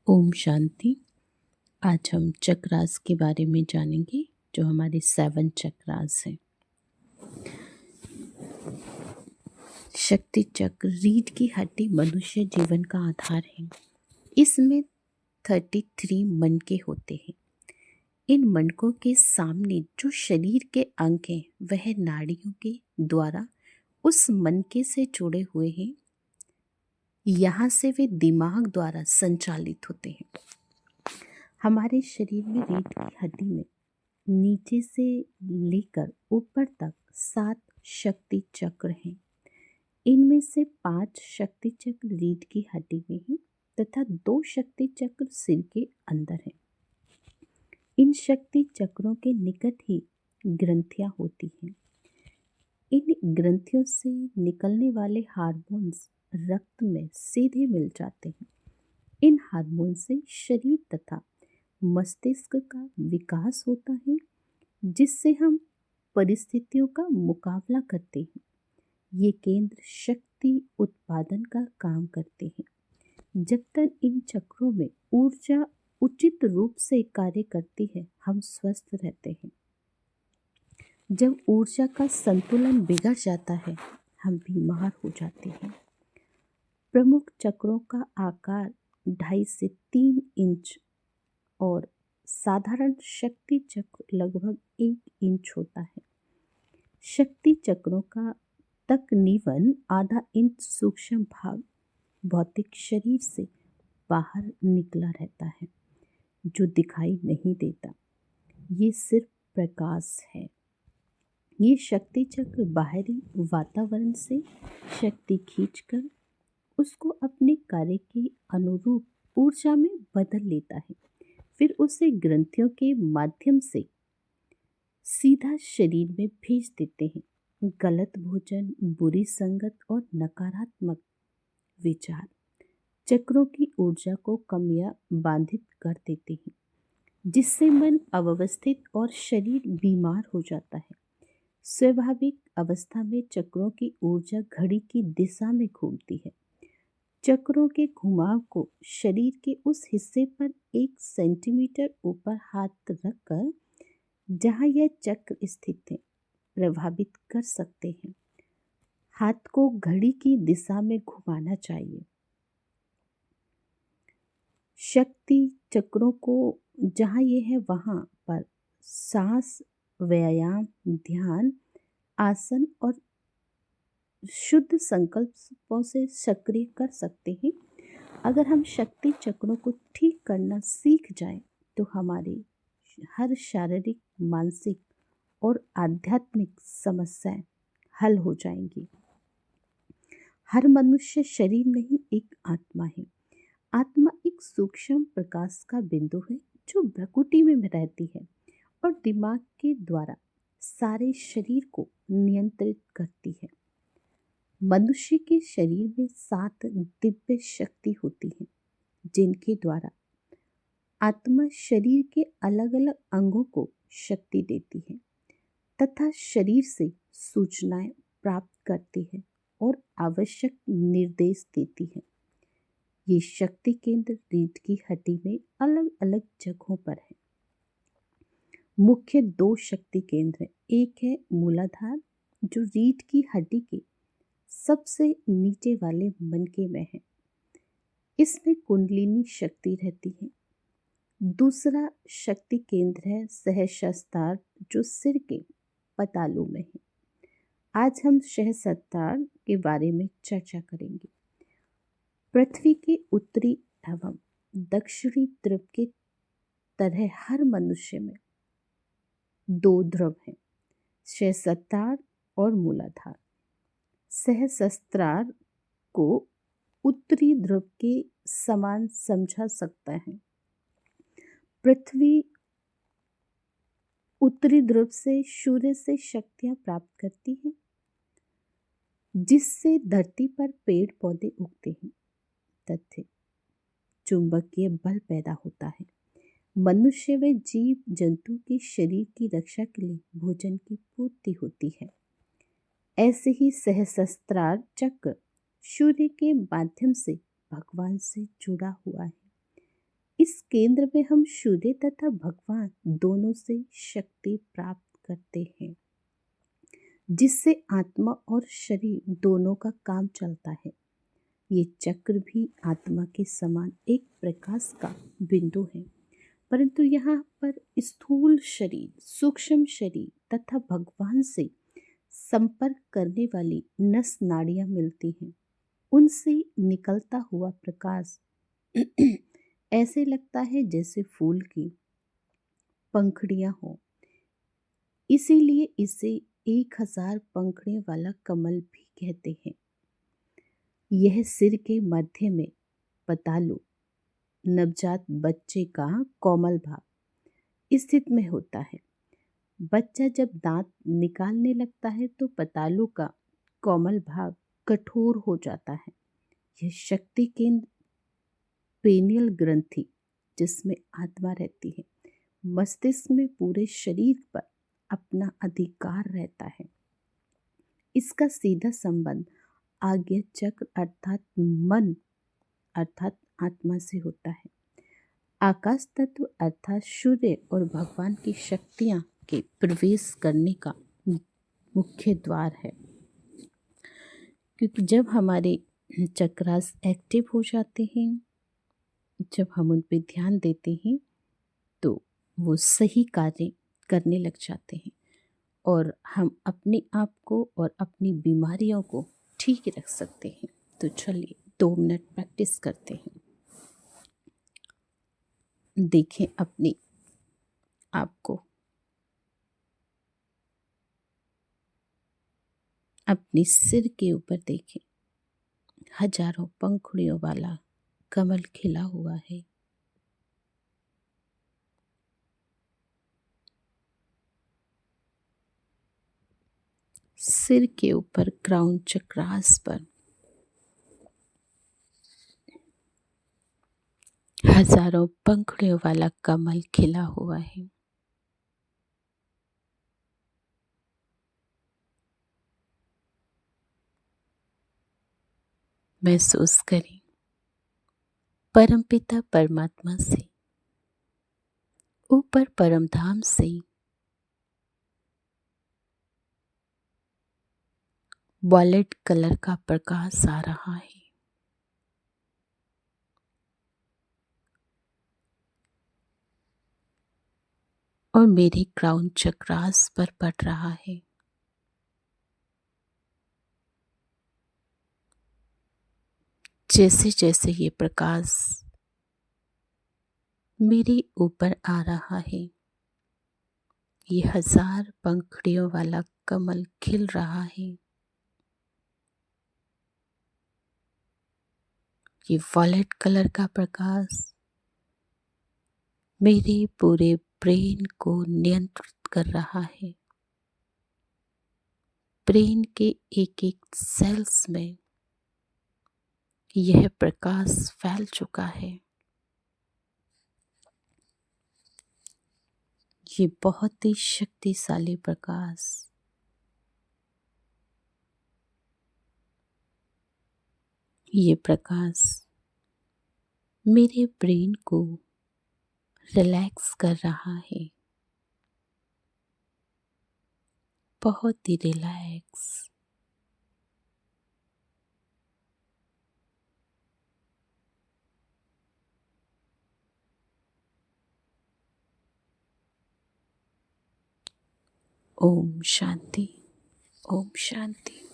ओम शांति। आज हम चक्रास के बारे में जानेंगे जो हमारे 7 चक्रास हैं। शक्ति चक्र रीढ़ की हड्डी मनुष्य जीवन का आधार है। इसमें 33 मनके होते हैं। इन मनकों के सामने जो शरीर के अंग हैं वह नाड़ियों के द्वारा उस मनके से जुड़े हुए हैं। यहाँ से वे दिमाग द्वारा संचालित होते हैं। हमारे शरीर में रीढ़ की हड्डी में नीचे से लेकर ऊपर तक 7 शक्ति चक्र हैं। इनमें से 5 शक्ति चक्र रीढ़ की हड्डी में हैं तथा 2 शक्ति चक्र सिर के अंदर हैं। इन शक्ति चक्रों के निकट ही ग्रंथियां होती हैं। इन ग्रंथियों से निकलने वाले हार्मोन्स रक्त में सीधे मिल जाते हैं। इन हार्मोन से शरीर तथा मस्तिष्क का विकास होता है, जिससे हम परिस्थितियों का मुकाबला करते हैं। ये केंद्र शक्ति उत्पादन का काम करते हैं। जब तक इन चक्रों में ऊर्जा उचित रूप से कार्य करती है, हम स्वस्थ रहते हैं। जब ऊर्जा का संतुलन बिगड़ जाता है, हम बीमार हो जाते हैं। प्रमुख चक्रों का आकार 2.5 से 3 इंच और साधारण शक्ति चक्र लगभग 1 इंच होता है। शक्ति चक्रों का तकरीबन आधा इंच सूक्ष्म भाग भौतिक शरीर से बाहर निकला रहता है, जो दिखाई नहीं देता। ये सिर्फ प्रकाश है। ये शक्ति चक्र बाहरी वातावरण से शक्ति खींचकर उसको अपने कार्य के अनुरूप ऊर्जा में बदल लेता है। फिर उसे ग्रंथियों के माध्यम से सीधा शरीर में भेज देते हैं। गलत भोजन, बुरी संगत और नकारात्मक विचार चक्रों की ऊर्जा को कम या बाधित कर देते हैं, जिससे मन अव्यवस्थित और शरीर बीमार हो जाता है। स्वाभाविक अवस्था में चक्रों की ऊर्जा घड़ी की दिशा में घूमती है। चक्रों के घुमाव को शरीर के उस हिस्से पर 1 सेंटीमीटर ऊपर हाथ रखकर, जहां यह चक्र स्थित है, प्रभावित कर सकते हैं। हाथ को घड़ी की दिशा में घुमाना चाहिए। शक्ति चक्रों को जहां ये है वहां पर सांस, व्यायाम, ध्यान, आसन और शुद्ध संकल्पों से सक्रिय कर सकते हैं। अगर हम शक्ति चक्रों को ठीक करना सीख जाएं, तो हमारी हर शारीरिक, मानसिक और आध्यात्मिक समस्याएं हल हो जाएंगी। हर मनुष्य शरीर नहीं, एक आत्मा है। आत्मा एक सूक्ष्म प्रकाश का बिंदु है जो भ्रकुटी में रहती है और दिमाग के द्वारा सारे शरीर को नियंत्रित करती है। मनुष्य के शरीर में 7 दिव्य शक्ति होती है, जिनके द्वारा आत्मा शरीर के अलग अलग अंगों को शक्ति देती है तथा शरीर से सूचनाएं प्राप्त करती है और आवश्यक निर्देश देती है। ये शक्ति केंद्र रीढ़ की हड्डी में अलग अलग जगहों पर है। मुख्य 2 शक्ति केंद्र हैं। एक है मूलाधार, जो रीढ़ की हड्डी के सबसे नीचे वाले मनके में है। इसमें कुंडलिनी शक्ति रहती है। दूसरा शक्ति केंद्र है सहस्त्रार, जो सिर के पतालू में है। आज हम सहस्त्रार के बारे में चर्चा करेंगे। पृथ्वी के उत्तरी एवं दक्षिणी ध्रुव के तरह हर मनुष्य में 2 ध्रुव हैं, सहस्त्रार और मूलाधार। सहस्त्रार को उत्तरी ध्रुव के समान समझा सकता है। पृथ्वी उत्तरी ध्रुव से सूर्य से शक्तियां प्राप्त करती है, जिससे धरती पर पेड़ पौधे उगते हैं तथा चुंबकीय बल पैदा होता है। मनुष्य व जीव जंतु के शरीर की रक्षा के लिए भोजन की पूर्ति होती है। ऐसे ही सहस्त्रार चक्र सूर्य के माध्यम से भगवान से जुड़ा हुआ है। इस केंद्र में हम सूर्य तथा भगवान दोनों से शक्ति प्राप्त करते हैं, जिससे आत्मा और शरीर दोनों का काम चलता है। ये चक्र भी आत्मा के समान एक प्रकाश का बिंदु है, परंतु यहाँ पर स्थूल शरीर, सूक्ष्म शरीर तथा भगवान से संपर्क करने वाली नस नाड़ियां मिलती हैं। उनसे निकलता हुआ प्रकाश ऐसे लगता है जैसे फूल की पंखुड़ियां हो। इसीलिए इसे 1000 पंखुड़ियों वाला कमल भी कहते हैं। यह सिर के मध्य में पतालू, नवजात बच्चे का कोमल भाग स्थित में होता है। बच्चा जब दांत निकालने लगता है तो पतालू का कोमल भाग कठोर हो जाता है। यह शक्ति केंद्र पेनियल ग्रंथि, जिसमें आत्मा रहती है, मस्तिष्क में पूरे शरीर पर अपना अधिकार रहता है। इसका सीधा संबंध आज्ञा चक्र अर्थात मन अर्थात आत्मा से होता है। आकाश तत्व अर्थात सूर्य और भगवान की शक्तियां के प्रवेश करने का मुख्य द्वार है, क्योंकि जब हमारे चक्रास एक्टिव हो जाते हैं, जब हम उन पे ध्यान देते हैं तो वो सही कार्य करने लग जाते हैं और हम अपने आप को और अपनी बीमारियों को ठीक रख सकते हैं। तो चलिए 2 मिनट प्रैक्टिस करते हैं। देखें अपने आप को, अपने सिर के ऊपर देखें। हजारों पंखुड़ियों वाला कमल खिला हुआ है। सिर के ऊपर क्राउन चक्रास पर हजारों पंखुड़ियों वाला कमल खिला हुआ है। महसूस करें परमपिता परमात्मा से, ऊपर परमधाम से वॉलेट कलर का प्रकाश आ रहा है। और मेरे क्राउन चक्रास पर पड़ रहा है। जैसे जैसे ये प्रकाश मेरे ऊपर आ रहा है, ये 1000 पंखुड़ियों वाला कमल खिल रहा है। ये वॉलेट कलर का प्रकाश मेरे पूरे ब्रेन को नियंत्रित कर रहा है। ब्रेन के एक एक सेल्स में यह प्रकाश फैल चुका है। ये बहुत ही शक्तिशाली प्रकाश ये प्रकाश मेरे ब्रेन को रिलैक्स कर रहा है, बहुत ही रिलैक्स। ओम शांति, ओम शांति।